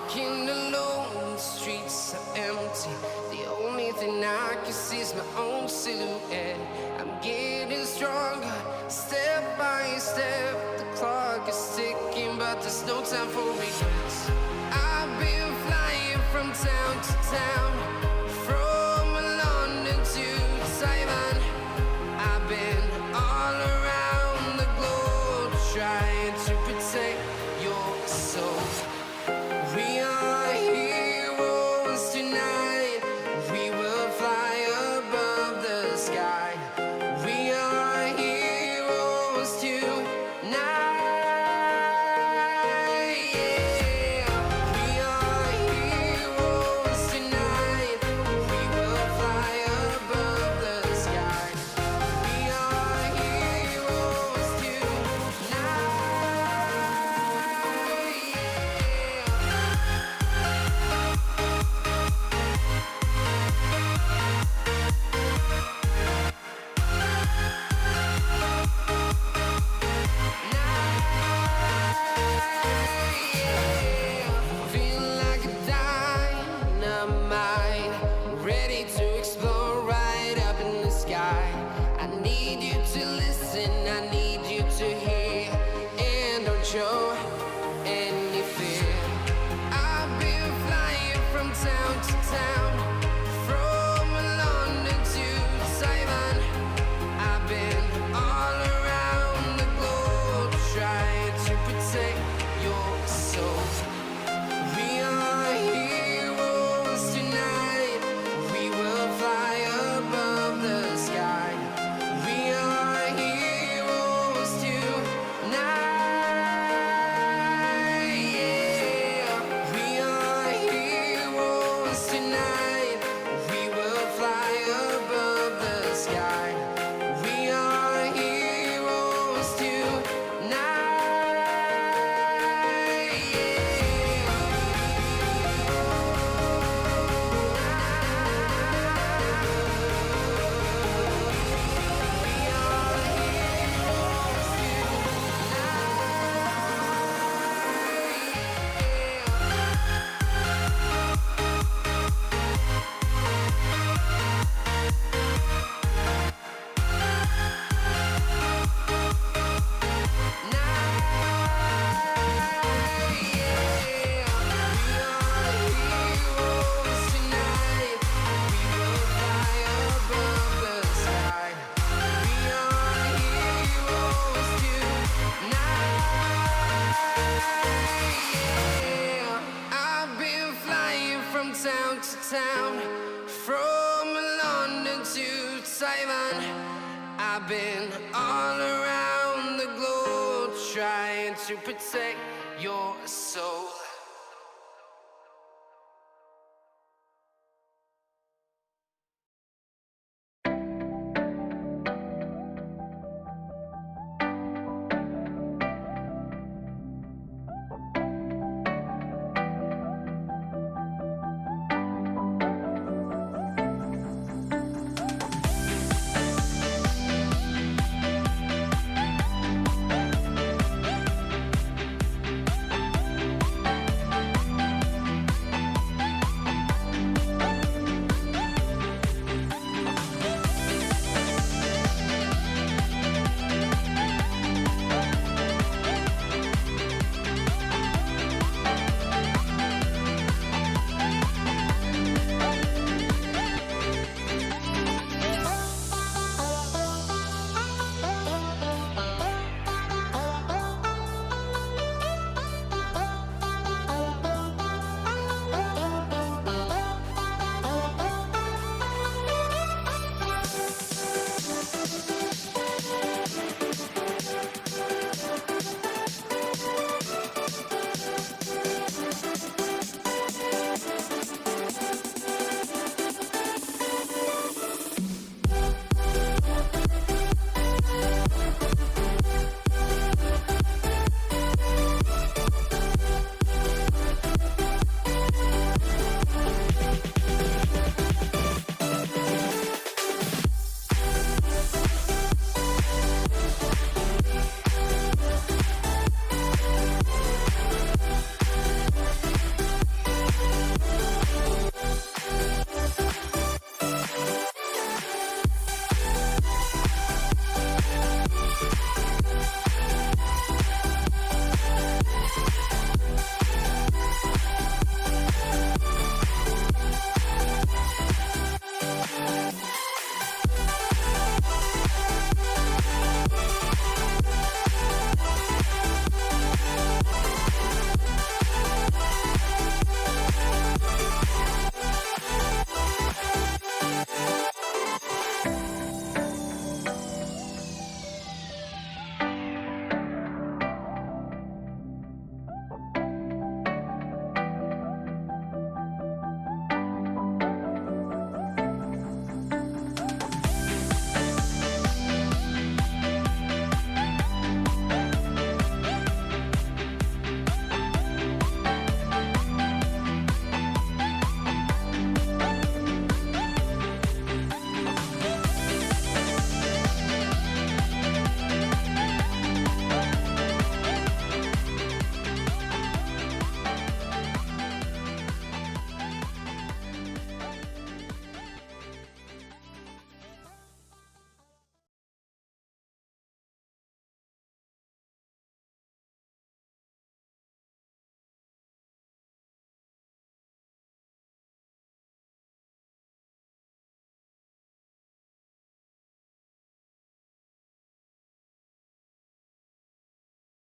walking alone, the streets are empty. The only thing I can see is my own silhouette. I'm getting stronger, step by step. The clock is ticking, but there's no time for regrets. I've been flying from town to town, from London to Taiwan. I've been all around the globe, trying to protect your soul. We are heroes tonight. We will fly above the sky. We are heroes tonight. Yeah. We are heroes tonight. We will fly above the sky. We are heroes tonight. Feel like a dynamite, ready to explore right up in the sky. I need you to listen, I need you to hear, and don't show any fear. I've been flying from town to town, from London to Taiwan. I've been all around the globe, trying to protect your soul. We are heroes tonight. We will fly above the sky. We are heroes tonight. Yeah. We are heroes tonight. We will fly above the sky. We are heroes tonight. I've been flying from town to town, from London to Taiwan. I've been all around the globe, trying to protect your soul.